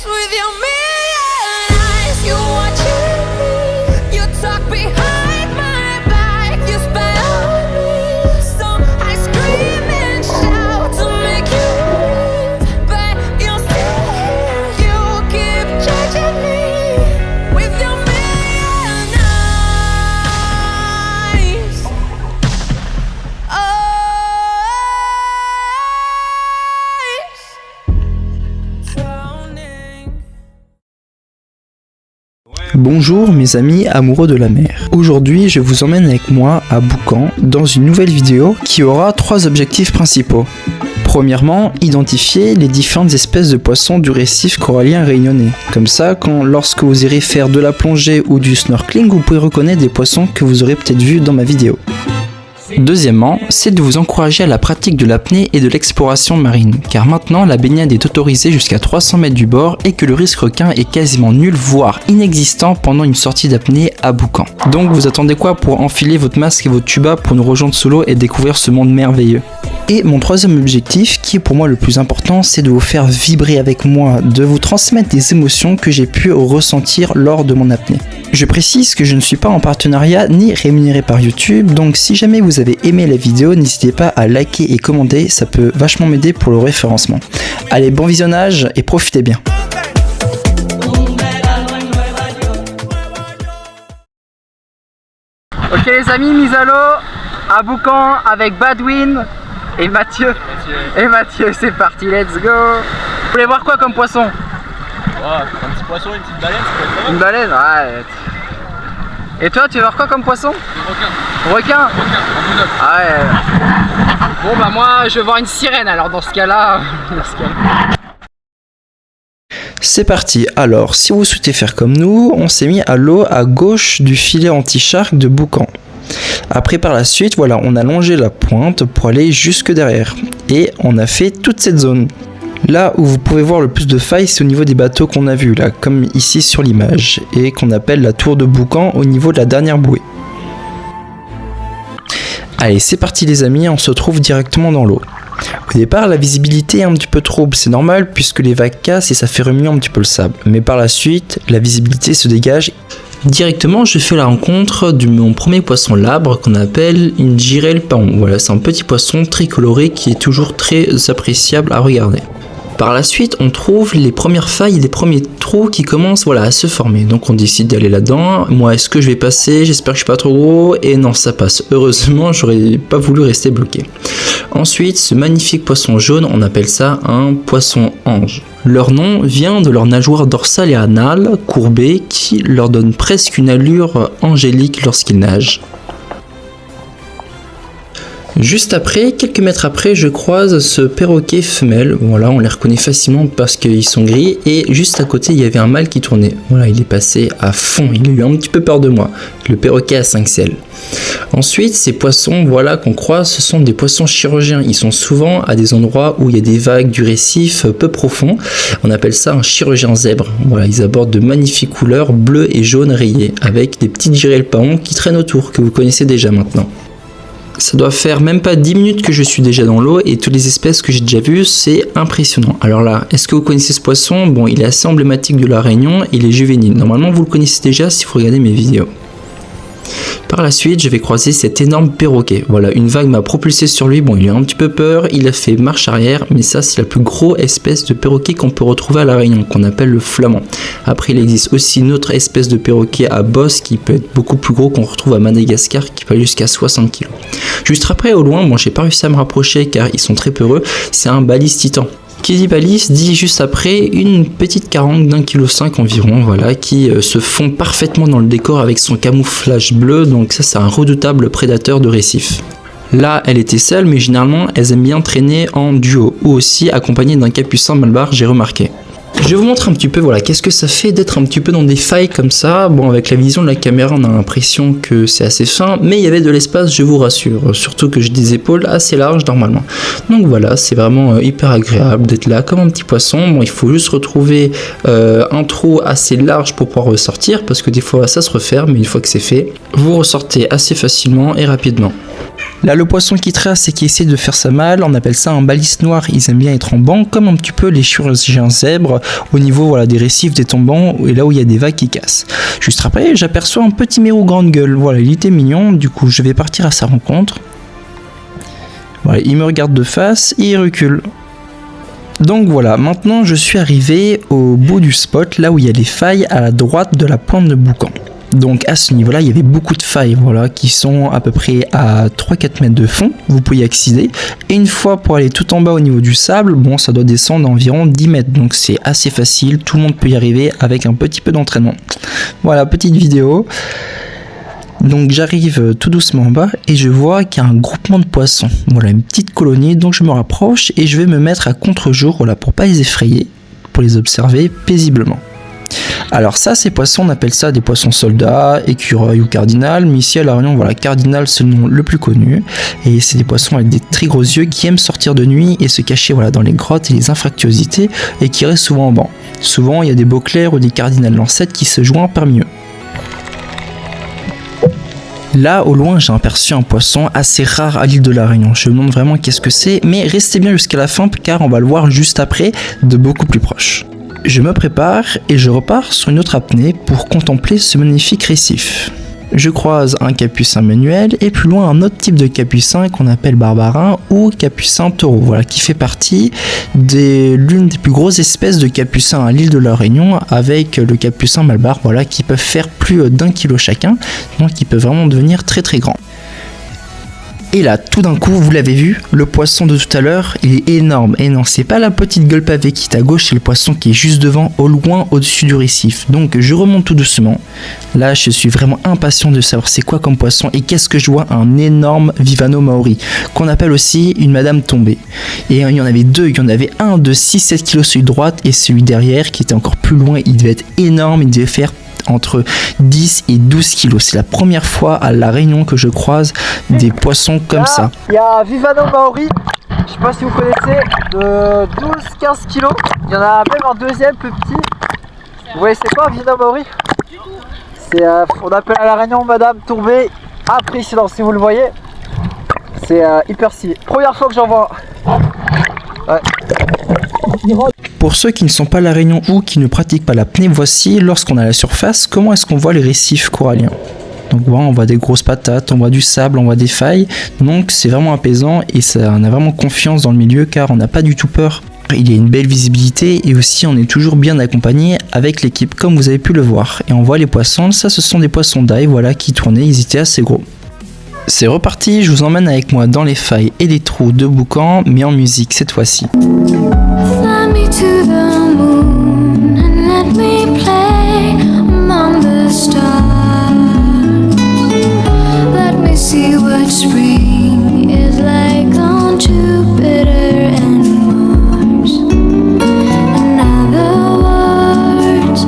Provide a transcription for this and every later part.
with your million eyes, you watching me. You talk behind my back, you spy on me. So I scream and shout to make you leave, but you're still here. You keep judging me with your million eyes. Bonjour mes amis amoureux de la mer. Aujourd'hui je vous emmène avec moi à Boucan dans une nouvelle vidéo qui aura 3 objectifs principaux. Premièrement, identifier les différentes espèces de poissons du récif corallien réunionnais. Comme ça, lorsque vous irez faire de la plongée ou du snorkeling, vous pouvez reconnaître des poissons que vous aurez peut-être vus dans ma vidéo. Deuxièmement, c'est de vous encourager à la pratique de l'apnée et de l'exploration marine, car maintenant la baignade est autorisée jusqu'à 300 mètres du bord et que le risque requin est quasiment nul, voire inexistant pendant une sortie d'apnée à Boucan. Donc vous attendez quoi pour enfiler votre masque et votre tuba pour nous rejoindre sous l'eau et découvrir ce monde merveilleux? Et mon troisième objectif, qui est pour moi le plus important, c'est de vous faire vibrer avec moi, de vous transmettre des émotions que j'ai pu ressentir lors de mon apnée. Je précise que je ne suis pas en partenariat ni rémunéré par YouTube, donc si jamais vous avez aimé la vidéo, n'hésitez pas à liker et commenter, ça peut vachement m'aider pour le référencement. Allez, bon visionnage et profitez bien. Ok les amis, mise à l'eau à Boucan avec Badwin et Mathieu. Et Mathieu, c'est parti, let's go. Vous voulez voir quoi comme poisson? Un petit poisson, une petite baleine, ça peut être pas mal. Une baleine? Ouais. Et toi, tu veux voir quoi comme poisson? Des requins. Requin? En bout neuf. Ah ouais. Bon bah moi, je veux voir une sirène alors dans ce cas-là. C'est parti. Alors, si vous souhaitez faire comme nous, on s'est mis à l'eau à gauche du filet anti-shark de Boucan. Après par la suite, voilà, on a longé la pointe pour aller jusque derrière. Et on a fait toute cette zone. Là où vous pouvez voir le plus de failles, c'est au niveau des bateaux qu'on a vus là, comme ici sur l'image, et qu'on appelle la tour de Boucan au niveau de la dernière bouée. Allez, c'est parti les amis, on se trouve directement dans l'eau. Au départ, la visibilité est un petit peu trouble, c'est normal puisque les vagues cassent et ça fait remuer un petit peu le sable. Mais par la suite, la visibilité se dégage. Directement, je fais la rencontre de mon premier poisson labre qu'on appelle une girelle paon. Voilà, c'est un petit poisson très coloré qui est toujours très appréciable à regarder. Par la suite, on trouve les premières failles et les premiers trous qui commencent à se former. Donc on décide d'aller là-dedans. Moi, est-ce que je vais passer? J'espère que je suis pas trop gros. Et non, ça passe. Heureusement, j'aurais pas voulu rester bloqué. Ensuite, ce magnifique poisson jaune, on appelle ça un poisson ange. Leur nom vient de leur nageoire dorsale et anale courbée qui leur donne presque une allure angélique lorsqu'ils nagent. Juste après, quelques mètres après, je croise ce perroquet femelle. Voilà, on les reconnaît facilement parce qu'ils sont gris. Et juste à côté, il y avait un mâle qui tournait. Voilà, il est passé à fond. Il a eu un petit peu peur de moi. Le perroquet à 5 selles. Ensuite, ces poissons, voilà, qu'on croise, ce sont des poissons chirurgiens. Ils sont souvent à des endroits où il y a des vagues du récif peu profonds. On appelle ça un chirurgien zèbre. Voilà, ils abordent de magnifiques couleurs bleues et jaunes rayées avec des petites girelles paons qui traînent autour, que vous connaissez déjà maintenant. Ça doit faire même pas 10 minutes que je suis déjà dans l'eau et toutes les espèces que j'ai déjà vues, c'est impressionnant. Alors là, est-ce que vous connaissez ce poisson? Bon, il est assez emblématique de la Réunion, il est juvénile. Normalement, vous le connaissez déjà si vous regardez mes vidéos. Par la suite, je vais croiser cet énorme perroquet. Voilà, une vague m'a propulsé sur lui. Bon, il a eu un petit peu peur, il a fait marche arrière, mais ça, c'est la plus grosse espèce de perroquet qu'on peut retrouver à La Réunion, qu'on appelle le flamand. Après, il existe aussi une autre espèce de perroquet à bosse qui peut être beaucoup plus gros, qu'on retrouve à Madagascar, qui peut aller jusqu'à 60 kg. Juste après, au loin, bon, j'ai pas réussi à me rapprocher car ils sont très peureux, c'est un balise titan. Qui dit balise dit juste après une petite carangue d'1,5 kg environ, voilà, qui se fond parfaitement dans le décor avec son camouflage bleu, donc ça c'est un redoutable prédateur de récif. Là elle était seule, mais généralement elles aiment bien traîner en duo, ou aussi accompagnées d'un capucin malbar, j'ai remarqué. Je vais vous montrer un petit peu, voilà, qu'est-ce que ça fait d'être un petit peu dans des failles comme ça. Bon, avec la vision de la caméra, on a l'impression que c'est assez fin, mais il y avait de l'espace, je vous rassure. Surtout que j'ai des épaules assez larges normalement. Donc voilà, c'est vraiment hyper agréable d'être là comme un petit poisson. Bon, il faut juste retrouver un trou assez large pour pouvoir ressortir, parce que des fois ça se referme, mais une fois que c'est fait, vous ressortez assez facilement et rapidement. Là, le poisson qui trace et qui essaie de faire sa malle, on appelle ça un baliste noir. Ils aiment bien être en banc, comme un petit peu les chirurgiens zèbres, au niveau voilà, des récifs, des tombants, et là où il y a des vagues qui cassent. Juste après, j'aperçois un petit mérou grande gueule. Voilà, il était mignon, du coup, je vais partir à sa rencontre. Voilà, il me regarde de face et il recule. Donc voilà, maintenant je suis arrivé au bout du spot, là où il y a les failles à la droite de la pointe de boucan. Donc à ce niveau-là, il y avait beaucoup de failles, voilà, qui sont à peu près à 3-4 mètres de fond, vous pouvez y accéder. Et une fois pour aller tout en bas au niveau du sable, bon, ça doit descendre d'environ 10 mètres, donc c'est assez facile, tout le monde peut y arriver avec un petit peu d'entraînement. Voilà, petite vidéo. Donc j'arrive tout doucement en bas et je vois qu'il y a un groupement de poissons. Voilà, une petite colonie, donc je me rapproche et je vais me mettre à contre-jour, voilà, pour pas les effrayer, pour les observer paisiblement. Alors ça, ces poissons, on appelle ça des poissons soldats, écureuils ou cardinal, mais ici à La Réunion, voilà, cardinal c'est le nom le plus connu, et c'est des poissons avec des très gros yeux qui aiment sortir de nuit et se cacher voilà, dans les grottes et les anfractuosités et qui restent souvent en banc. Souvent, il y a des beaux clairs ou des cardinales lancettes qui se joignent parmi eux. Là, au loin, j'ai aperçu un poisson assez rare à l'île de La Réunion. Je me demande vraiment qu'est-ce que c'est, mais restez bien jusqu'à la fin car on va le voir juste après, de beaucoup plus proche. Je me prépare et je repars sur une autre apnée pour contempler ce magnifique récif. Je croise un capucin manuel et plus loin un autre type de capucin qu'on appelle barbarin ou capucin taureau, voilà, qui fait partie de l'une des plus grosses espèces de capucins à l'île de La Réunion avec le capucin malbar, voilà, qui peuvent faire plus d'1 kilo chacun, donc qui peuvent vraiment devenir très très grands. Et là, tout d'un coup, vous l'avez vu, le poisson de tout à l'heure, il est énorme. Et non, c'est pas la petite gueule pavée qui est à gauche, c'est le poisson qui est juste devant, au loin, au-dessus du récif. Donc, je remonte tout doucement. Là, je suis vraiment impatient de savoir c'est quoi comme poisson. Et qu'est-ce que je vois? Un énorme Vivano Maori, qu'on appelle aussi une madame tombée. Et il y en avait deux. Il y en avait un de 6-7 kg celui de droite, et celui derrière, qui était encore plus loin, il devait être énorme, il devait faire entre 10 et 12 kilos. C'est la première fois à La Réunion que je croise des poissons comme ça. Il y a Vivano Maori, je sais pas si vous connaissez, de 12-15 kilos. Il y en a même un deuxième plus petit. Vous voyez c'est quoi Vivano Maori? C'est, on appelle à La Réunion Madame Tourbée. Impressionnant si vous le voyez. C'est hyper stylé. Première fois que j'en vois. Ouais. Pour ceux qui ne sont pas à La Réunion ou qui ne pratiquent pas l'apnée, voici, lorsqu'on est à la surface, comment est-ce qu'on voit les récifs coralliens. Donc voilà, on voit des grosses patates, on voit du sable, on voit des failles, donc c'est vraiment apaisant et ça, on a vraiment confiance dans le milieu car on n'a pas du tout peur. Il y a une belle visibilité et aussi on est toujours bien accompagné avec l'équipe comme vous avez pu le voir. Et on voit les poissons, ça ce sont des poissons d'ail, voilà, qui tournaient, ils étaient assez gros. C'est reparti, je vous emmène avec moi dans les failles et les trous de boucan, mais en musique cette fois-ci. Fly me to the moon and let me play among the stars. Let me see what spring is like on Jupiter and Mars. In other words,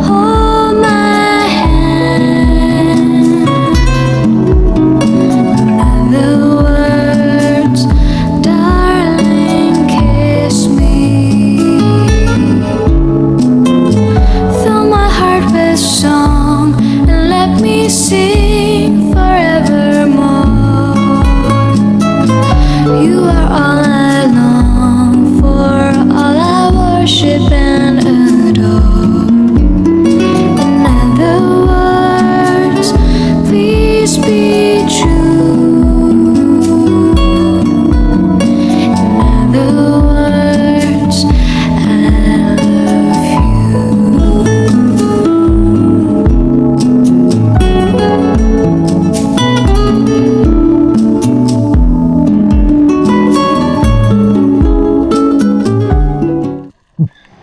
hold my hand. In other words, darling, kiss me. Fill my heart with song and let me sing forevermore. You are all I long for, all I worship and adore. In other words, please be true. In other words, I love you.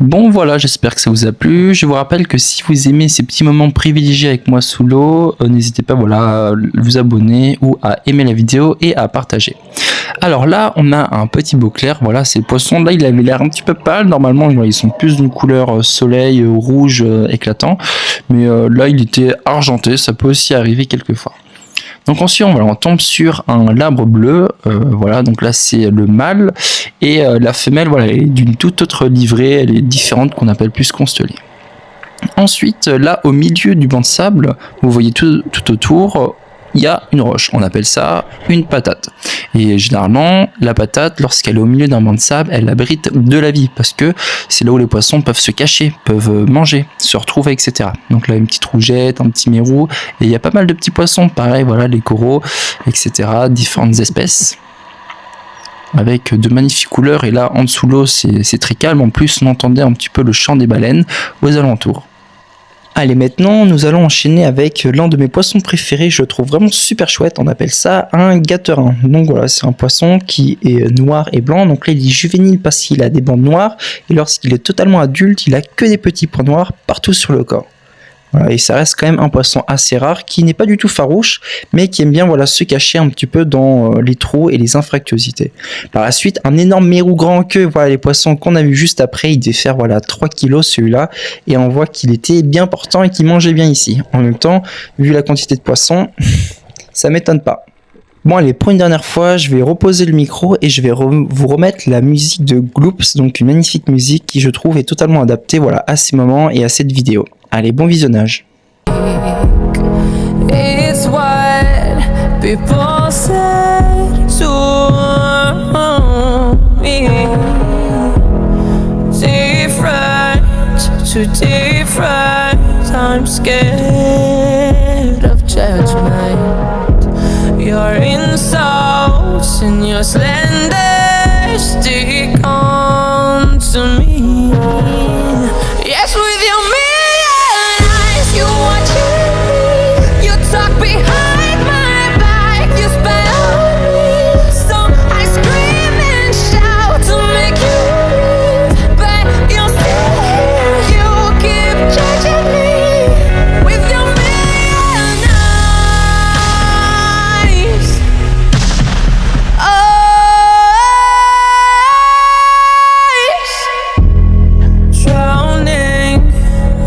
Bon voilà, j'espère que ça vous a plu. Je vous rappelle que si vous aimez ces petits moments privilégiés avec moi sous l'eau, n'hésitez pas voilà, à vous abonner ou à aimer la vidéo et à partager. Alors là, on a un petit beau clair, voilà, c'est le poisson. Là, il avait l'air un petit peu pâle. Normalement, ils sont plus d'une couleur soleil, rouge éclatant. Mais là, il était argenté, ça peut aussi arriver quelquefois. Donc ensuite on tombe sur un labre bleu, voilà, donc là c'est le mâle et la femelle voilà, elle est d'une toute autre livrée, elle est différente qu'on appelle plus constellée. Ensuite là au milieu du banc de sable, vous voyez tout autour, il y a une roche. On appelle ça une patate. Et généralement, la patate, lorsqu'elle est au milieu d'un banc de sable, elle abrite de la vie parce que c'est là où les poissons peuvent se cacher, peuvent manger, se retrouver, etc. Donc là, une petite rougette, un petit mérou, et il y a pas mal de petits poissons, pareil, voilà, les coraux, etc. Différentes espèces avec de magnifiques couleurs. Et là, en dessous de l'eau, c'est très calme. En plus, on entendait un petit peu le chant des baleines aux alentours. Allez, maintenant, nous allons enchaîner avec l'un de mes poissons préférés. Je le trouve vraiment super chouette. On appelle ça un gâterin. Donc voilà, c'est un poisson qui est noir et blanc. Donc là, il est juvénile parce qu'il a des bandes noires. Et lorsqu'il est totalement adulte, il a que des petits points noirs partout sur le corps. Voilà, et ça reste quand même un poisson assez rare qui n'est pas du tout farouche, mais qui aime bien voilà, se cacher un petit peu dans les trous et les infractuosités. Par la suite, un énorme mérou grand en queue, voilà les poissons qu'on a vu juste après, il devait faire voilà 3 kilos celui-là, et on voit qu'il était bien portant et qu'il mangeait bien ici. En même temps, vu la quantité de poissons, ça m'étonne pas. Bon allez, pour une dernière fois, je vais reposer le micro et je vais vous remettre la musique de Gloops, donc une magnifique musique qui je trouve est totalement adaptée voilà, à ces moments et à cette vidéo. Allez, bon visionnage. It's what people say to me. Different to different. I'm scared of judgment. Your insults and your slander stick on to me. Yes, with your million eyes, you watching me. You talk behind my back, you spy on me. So I scream and shout to make you leave, but you'll still here. You keep judging me with your million eyes.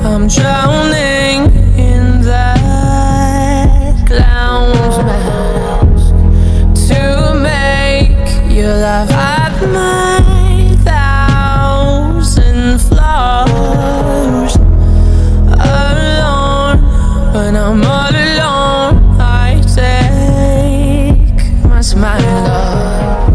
I'm drowning in that clown's mask to make you laugh at my 1,000 flaws. Alone, when I'm all alone, I take my smile off,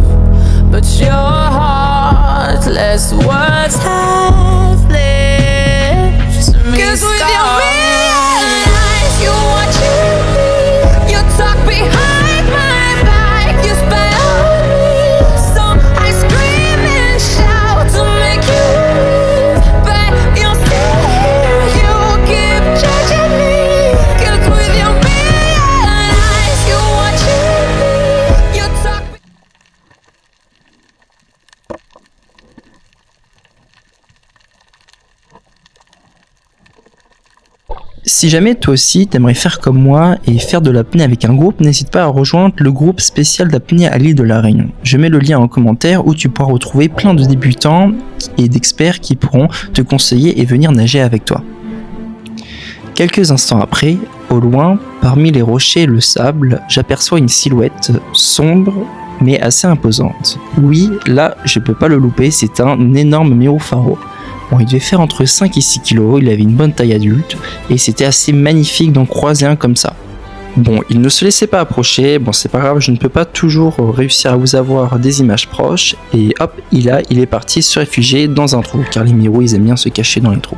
but your heartless words have lips. 'Cause with your million eyes, you watching me. You talk behind my back, you spy on me. So I scream and shout to make you leave, but you'll still here. You keep judging me. 'Cause with your million eyes, you watching me. You talk. Si jamais toi aussi t'aimerais faire comme moi et faire de l'apnée avec un groupe, n'hésite pas à rejoindre le groupe spécial d'apnée à l'île de la Réunion. Je mets le lien en commentaire où tu pourras retrouver plein de débutants et d'experts qui pourront te conseiller et venir nager avec toi. Quelques instants après, au loin, parmi les rochers et le sable, j'aperçois une silhouette sombre mais assez imposante. Oui, là je peux pas le louper, c'est un énorme mérou-pharo. Bon, il devait faire entre 5 et 6 kilos, il avait une bonne taille adulte, et c'était assez magnifique d'en croiser un comme ça. Bon, il ne se laissait pas approcher, bon c'est pas grave, je ne peux pas toujours réussir à vous avoir des images proches, et hop, il est parti se réfugier dans un trou, car les mérous ils aiment bien se cacher dans les trous.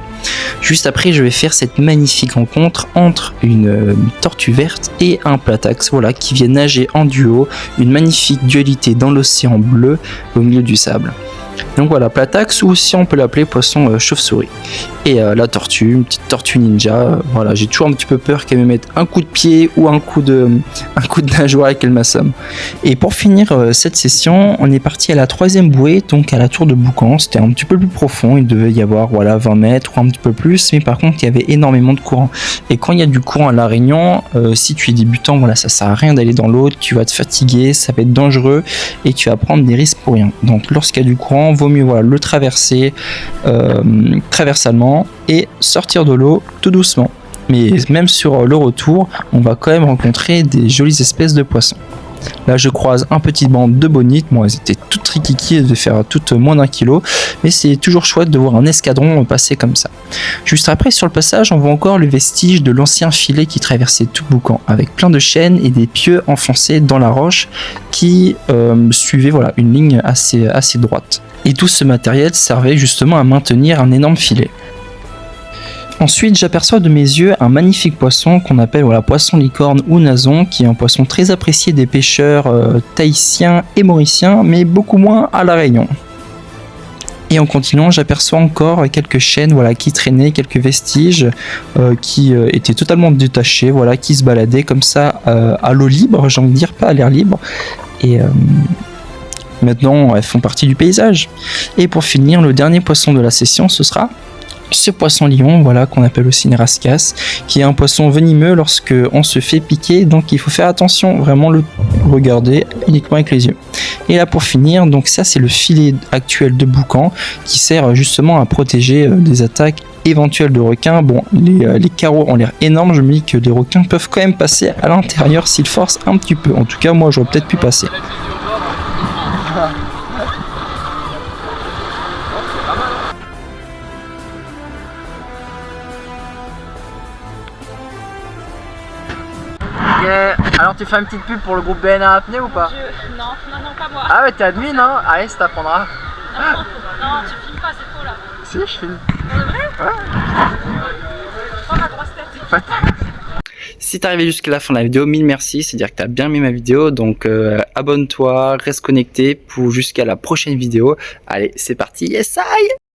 Juste après, je vais faire cette magnifique rencontre entre une tortue verte et un platax, voilà, qui viennent nager en duo, une magnifique dualité dans l'océan bleu au milieu du sable. Donc voilà, platax, ou si on peut l'appeler poisson chauve-souris. Et la tortue, une petite tortue ninja, voilà, j'ai toujours un petit peu peur qu'elle me mette un coup de pied ou un coup de nageoire et qu'elle m'assomme. Et pour finir cette session, on est parti à la 3e bouée, donc à la tour de Boucan. C'était un petit peu plus profond, il devait y avoir voilà 20 mètres ou un petit peu plus, mais par contre il y avait énormément de courant. Et quand il y a du courant à La Réunion, si tu es débutant, voilà, ça sert à rien d'aller dans l'eau, tu vas te fatiguer, ça va être dangereux et tu vas prendre des risques pour rien. Donc lorsqu'il y a du courant, vaut mieux voilà, le traverser traversalement et sortir de l'eau tout doucement. Mais même sur le retour, on va quand même rencontrer des jolies espèces de poissons. Là je croise un petit bande de bonites, bon elles étaient toutes trikiki, elles devaient faire toutes moins d'1 kilo, mais c'est toujours chouette de voir un escadron passer comme ça. Juste après sur le passage on voit encore le vestige de l'ancien filet qui traversait tout Boucan, avec plein de chaînes et des pieux enfoncés dans la roche qui suivaient voilà, une ligne assez droite. Et tout ce matériel servait justement à maintenir un énorme filet. Ensuite, j'aperçois de mes yeux un magnifique poisson qu'on appelle voilà, poisson licorne ou nason, qui est un poisson très apprécié des pêcheurs tahitiens et mauriciens, mais beaucoup moins à La Réunion. Et en continuant, j'aperçois encore quelques chaînes voilà, qui traînaient, quelques vestiges qui étaient totalement détachés, voilà, qui se baladaient comme ça à l'eau libre, j'ai envie de dire, pas à l'air libre. Et maintenant, elles font partie du paysage. Et pour finir, le dernier poisson de la session, ce sera ce poisson lion, voilà, qu'on appelle aussi Nerascas, qui est un poisson venimeux lorsque on se fait piquer, donc il faut faire attention, vraiment le regarder uniquement avec les yeux. Et là pour finir, donc ça c'est le filet actuel de boucan qui sert justement à protéger des attaques éventuelles de requins. Bon, les carreaux ont l'air énormes, je me dis que les requins peuvent quand même passer à l'intérieur s'ils forcent un petit peu. En tout cas moi j'aurais peut-être pu passer. Alors tu fais une petite pub pour le groupe BNA Apnée ou pas? Non, pas moi. Ah ouais, t'es admin hein? Allez, ça t'apprendra. Non, tu filmes pas, c'est faux là. Si, je filme. C'est vrai? Ouais. Oh ma grosse tête. Si t'es arrivé jusqu'à la fin de la vidéo, mille merci, c'est-à-dire que t'as bien aimé ma vidéo, donc abonne-toi, reste connecté pour jusqu'à la prochaine vidéo. Allez, c'est parti, yes I